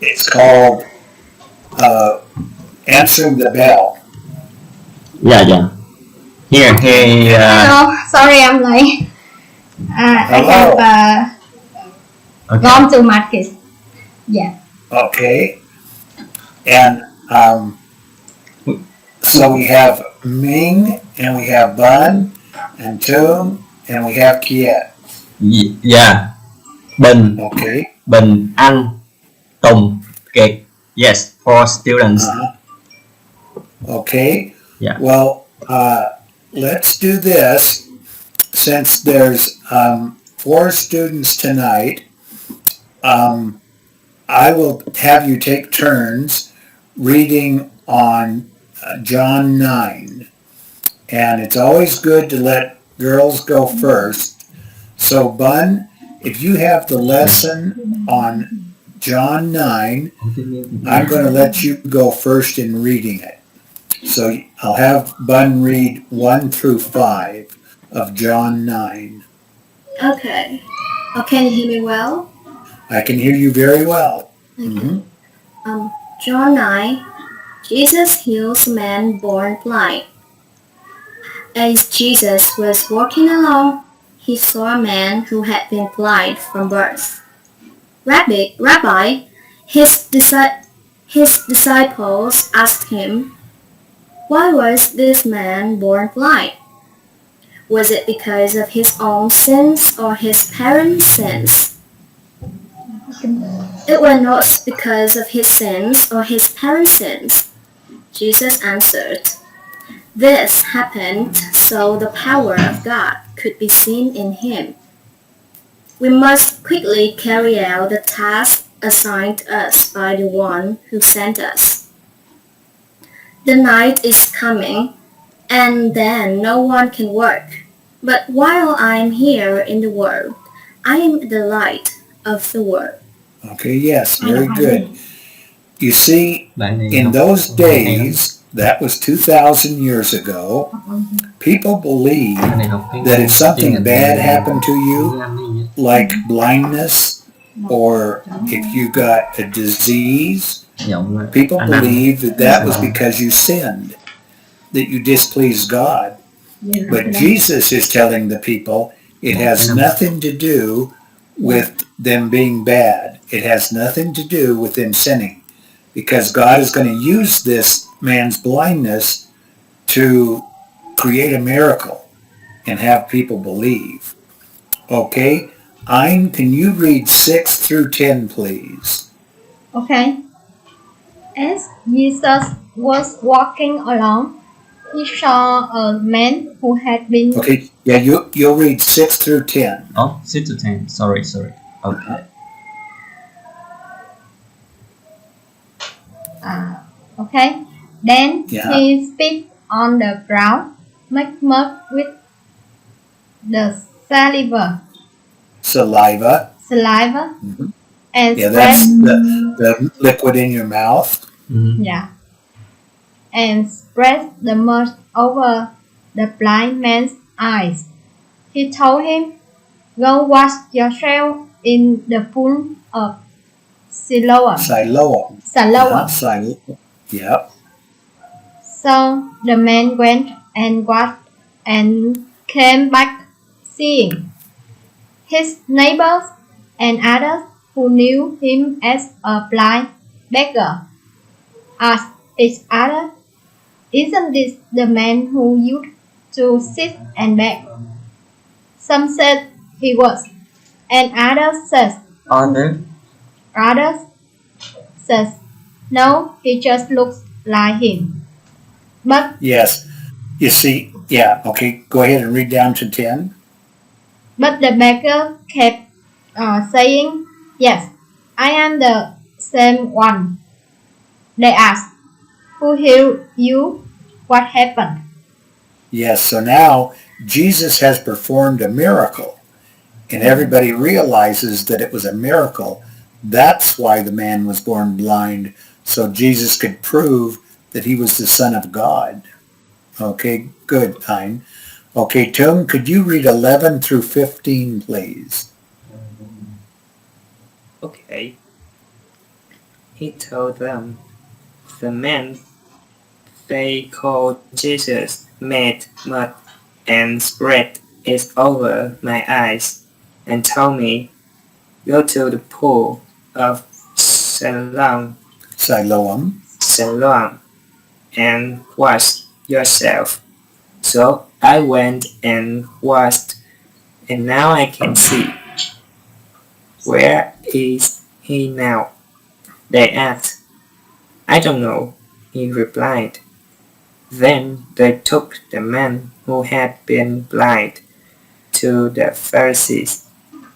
It's called answering the bell. Yeah. Here, Hello, sorry I'm late. I Hello. have gone to market. Yeah. Okay. And so we have Ming, and we have Bun, and Tung, and we have Kiet. Yeah. Bình, Okay. Bình, Anh, Tùng, Kiệt. Yes, for students. Okay. Yeah. Well, let's do this. Since there's 4 students tonight, I will have you take turns reading on John 9. And it's always good to let girls go first. So, Bun, if you have the lesson on John 9, I'm going to let you go first in reading it. So I'll have Bun read 1 through 5 of John 9. Okay. Can you hear me well? I can hear you very well. Okay. John 9. Jesus heals a man born blind. As Jesus was walking along, he saw a man who had been blind from birth. Rabbi, his disciples asked him, "Why was this man born blind? Was it because of his own sins or his parents' sins?" "It was not because of his sins or his parents' sins," Jesus answered. "This happened so the power of God could be seen in him. We must quickly carry out the task assigned us by the one who sent us. The night is coming, and then no one can work. But while I am here in the world, I am the light of the world." Okay, yes, very good. You see, in those days, that was 2,000 years ago, people believed that if something bad happened to you, like blindness, or if you got a disease, people believed that that was because you sinned, that you displeased God. But Jesus is telling the people it has nothing to do with them being bad. It has nothing to do with them sinning, because God is going to use this man's blindness to create a miracle and have people believe. Okay, Ein, can you read 6 through 10, please? Okay. As Jesus was walking along, he saw a man who had been... Okay, yeah, you'll read 6 through 10. Oh, 6 to 10. Sorry. Okay. Okay. Then he spit on the ground, make mud with the saliva. Mm-hmm. And that's the liquid in your mouth. Mm-hmm. Yeah. And spread the mud over the blind man's eyes. He told him, "Go wash yourself in the pool of Siloam." Yep. So the man went and washed and came back seeing. His neighbors and others who knew him as a blind beggar asked each other, "Isn't this the man who used to sit and beg?" Some said he was, and others said, "No, he just looks like him." But yes, you see, yeah, okay, go ahead and read down to 10. But the beggar kept saying, "Yes, I am the same one." They asked, "Who healed you? What happened?" Yes, so now Jesus has performed a miracle, and everybody realizes that it was a miracle. That's why the man was born blind, so Jesus could prove that he was the Son of God. Okay, good, Hein. Okay, Tung, could you read 11 through 15, please? Okay. he told them, "The man they called Jesus made mud and spread it over my eyes and told me, 'Go to the pool of Siloam, and wash yourself.' So I went and washed, and now I can see." "Where is he now?" they asked. "I don't know," he replied. Then they took the man who had been blind to the Pharisees,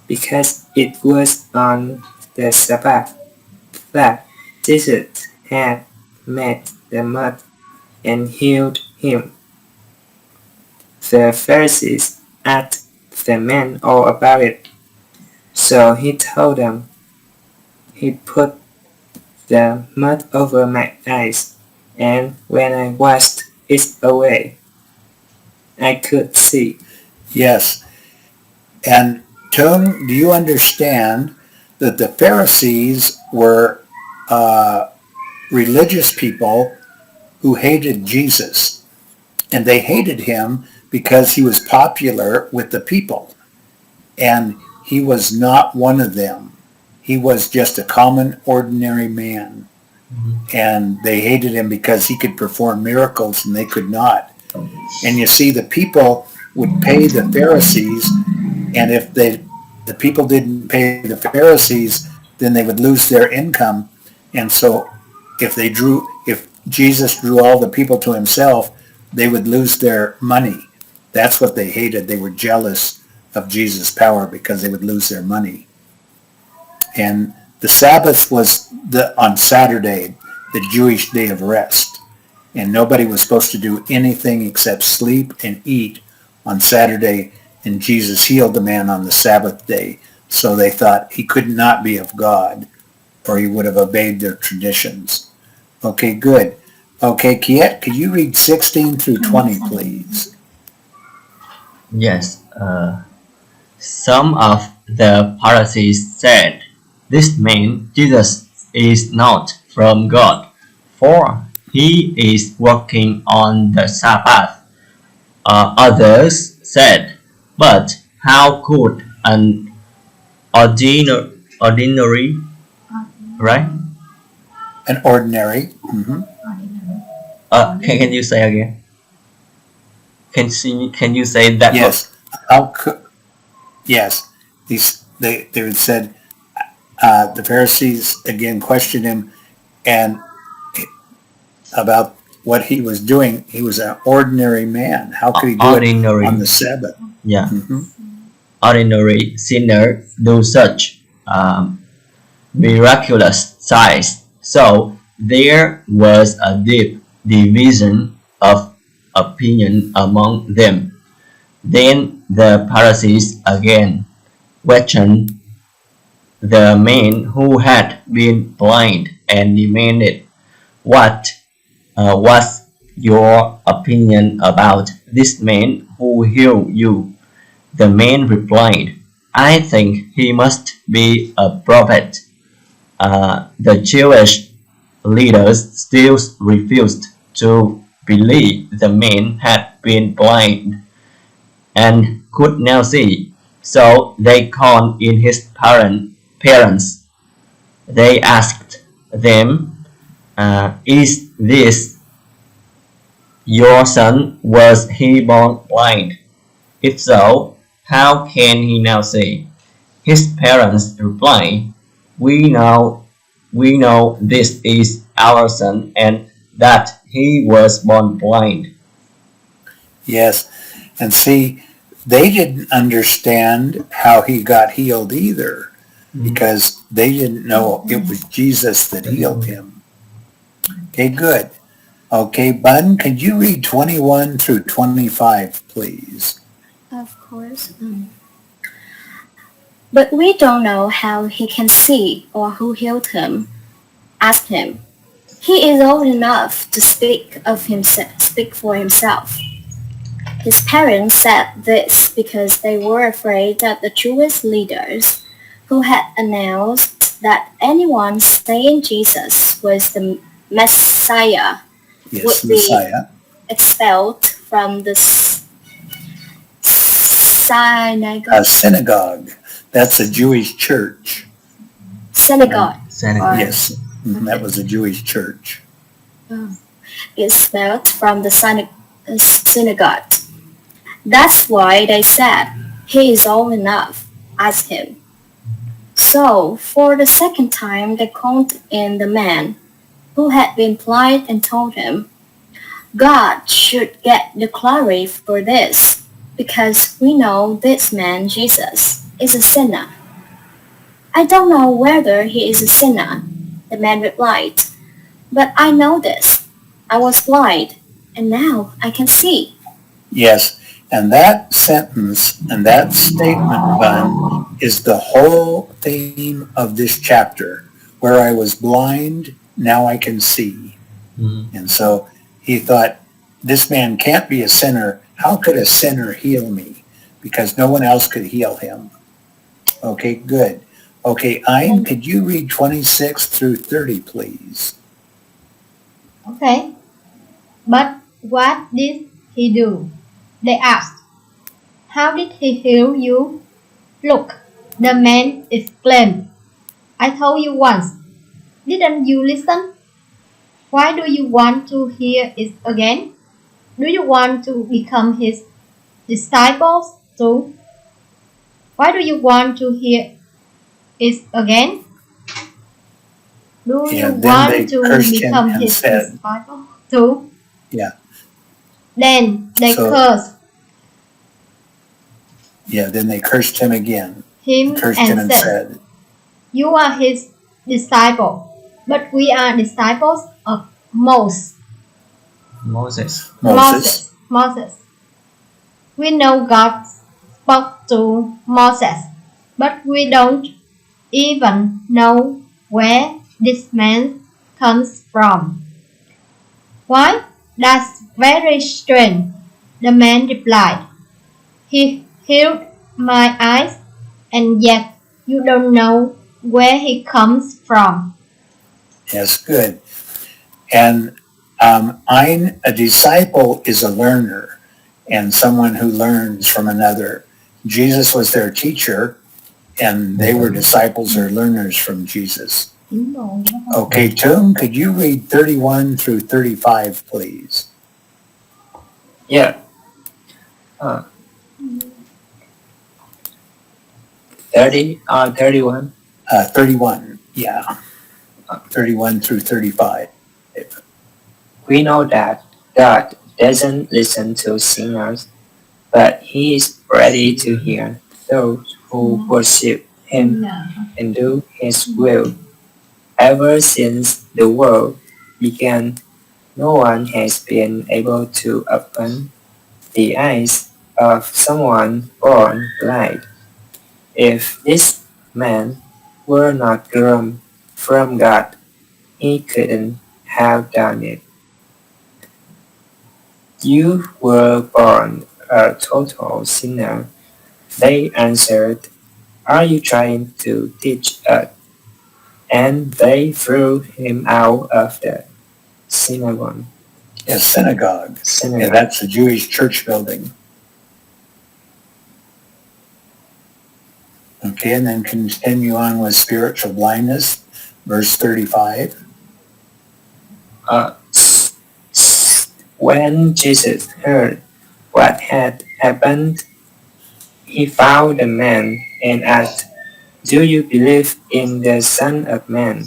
because it was on the Sabbath that Jesus had made the mud and healed him. The Pharisees asked the man all about it. So he told them, "He put the mud over my eyes, and when I washed it away, I could see." yes. And Tung, do you understand that the Pharisees were religious people who hated Jesus? And they hated him because he was popular with the people. And he was not one of them. He was just a common, ordinary man. And they hated him because he could perform miracles and they could not. And you see, the people would pay the Pharisees, and if the people didn't pay the Pharisees, then they would lose their income. And so if Jesus drew all the people to himself, they would lose their money. That's what they hated. They were jealous of Jesus' power because they would lose their money. And the Sabbath was on Saturday, the Jewish day of rest. And nobody was supposed to do anything except sleep and eat on Saturday. And Jesus healed the man on the Sabbath day. So they thought he could not be of God, or he would have obeyed their traditions. Okay, good. Okay, Kiet, could you read 16 through 20, please? Yes. Some of the Pharisees said, "This man, Jesus, is not from God, for he is working on the Sabbath." Others said, "But how could an ordinary, right? An ordinary. Mm-hmm. Can you say again? Can you say that? Yes. Yes. They said, the Pharisees again questioned him and about what he was doing. He was an ordinary man. How could he do it on the Sabbath? Yeah. Mm-hmm. Ordinary sinner do such miraculous signs. So there was a deep division of opinion among them. Then the Pharisees again questioned the man who had been blind and demanded, "What was your opinion about this man who healed you?" The man replied, "I think he must be a prophet." The Jewish leaders still refused to believe the man had been blind and could now see. So they called in his parents. They asked them, "Is this your son? Was he born blind? If so, how can he now see?" His parents replied, We know this is our son, and that he was born blind." Yes. And see, they didn't understand how he got healed either, because they didn't know it was Jesus that healed him. Okay, good. Okay, Bun, could you read 21 through 25, please? Of course. But we don't know how he can see or who healed him. Ask him. He is old enough to speak for himself. His parents said this because they were afraid that the Jewish leaders, who had announced that anyone saying Jesus was the Messiah Yes, would Messiah. be expelled from the synagogue. A synagogue. That's a Jewish church. Synagogue. Synagogue. Yes, that was a Jewish church. Expelled from the synagogue. That's why they said, "He is old enough. Ask him." So, for the second time, they called in the man who had been blind and told him, "God should get the glory for this, because we know this man, Jesus, is a sinner." "I don't know whether he is a sinner," the man replied, "but I know this. I was blind, and now I can see." Yes, and that sentence and that statement, Bun, is the whole theme of this chapter. Where I was blind, now I can see. And so he thought, this man can't be a sinner. How could a sinner heal me? Because no one else could heal him. Okay, good. Okay, Ein, could you read 26 through 30, please? Okay. But what did he do? They asked. How did he heal you? Look, the man exclaimed. I told you once. Didn't you listen? Why do you want to hear it again? Do you want to become his disciples too? Why do you want to hear it again? Do you want to become his disciple too? Yeah. Then they cursed. Yeah, then they cursed him again. Cursed him and said, You are his disciple, but we are disciples of Moses. We know God spoke to Moses, but we don't even know where this man comes from. Why? That's very strange, the man replied. He healed my eyes, and yet you don't know where he comes from. Yes, good. And a disciple is a learner and someone who learns from another. Jesus was their teacher, and they were disciples or learners from Jesus. Okay, Tung, could you read 31 through 35, please? Yeah. 31. 31, yeah. 31 through 35. We know that God doesn't listen to sinners, but he is ready to hear those who worship him and do his will. Ever since the world began, no one has been able to open the eyes of someone born blind. If this man were not grown from God, he couldn't have done it. You were born a total sinner, they answered. Are you trying to teach us? And they threw him out of the synagogue. Yes, synagogue. Yeah, that's a Jewish church building. Okay, and then continue on with spiritual blindness, verse 35. When Jesus heard what had happened, he found the man and asked, Do you believe in the Son of Man?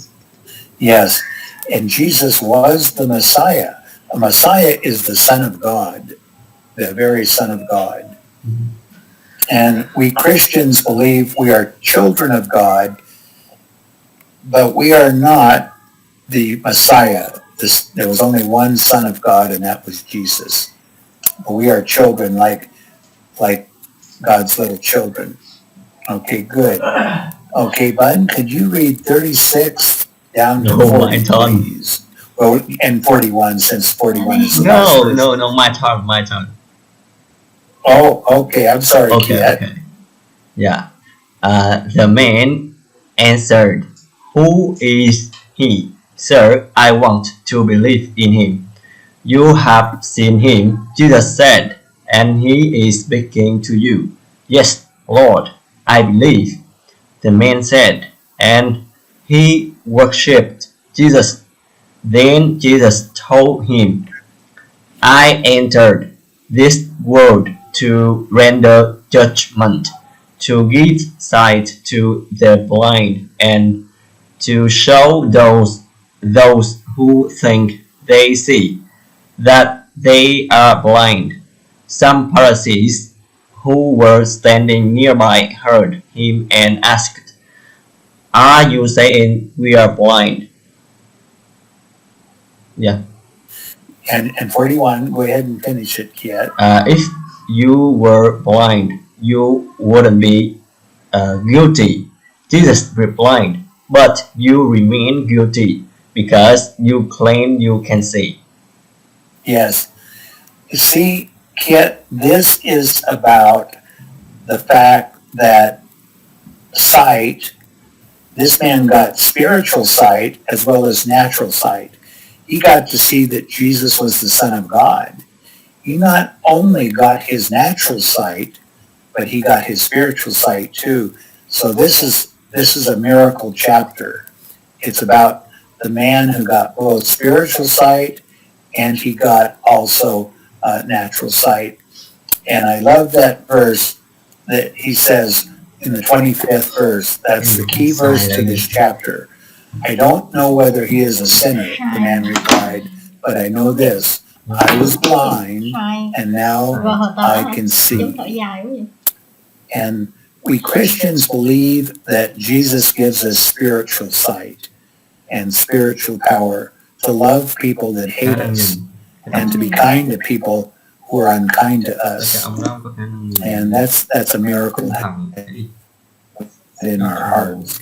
Yes, and Jesus was the Messiah. A Messiah is the Son of God, the very Son of God. And we Christians believe we are children of God, but we are not the Messiah. There was only one Son of God, and that was Jesus. But we are children like God's little children. Okay, good. Okay, Button, could you read 36 down to 40, please? Well, and 41, since 41 is the last verse. No, my turn. Oh, okay, I'm sorry, Kiet. Okay. Yeah. The man answered, "Who is he? Sir, I want to believe in him." "You have seen him," Jesus said, "and he is speaking to you." "Yes, Lord, I believe," the man said, and he worshipped Jesus. Then Jesus told him, "I entered this world to render judgment, to give sight to the blind, and to show those who think they see that they are blind." Some Pharisees who were standing nearby heard him and asked, "Are you saying we are blind?" Yeah. And 41, go ahead and finish it, Kiet. If you were blind, you wouldn't be guilty. Jesus replied, "But you remain guilty because you claim you can see." Yes. You see, Kit, this is about the fact that sight, this man got spiritual sight as well as natural sight. He got to see that Jesus was the Son of God. He not only got his natural sight, but he got his spiritual sight too. So this is a miracle chapter. It's about the man who got both spiritual sight and he got also natural sight. And I love that verse that he says in the 25th verse. That's the key verse to this chapter. "I don't know whether he is a sinner," the man replied, "but I know this. I was blind, and now I can see." And we Christians believe that Jesus gives us spiritual sight and spiritual power to love people that hate us and to be kind to people who are unkind to us. And that's a miracle in our hearts.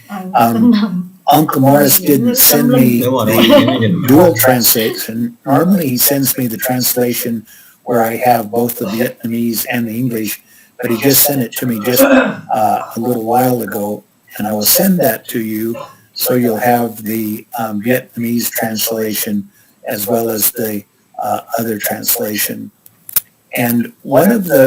Uncle Morris didn't send me the dual translation. Normally he sends me the translation where I have both the Vietnamese and the English, but he just sent it to me just a little while ago, and I will send that to you so you'll have the Vietnamese translation as well as the other translation. And one of the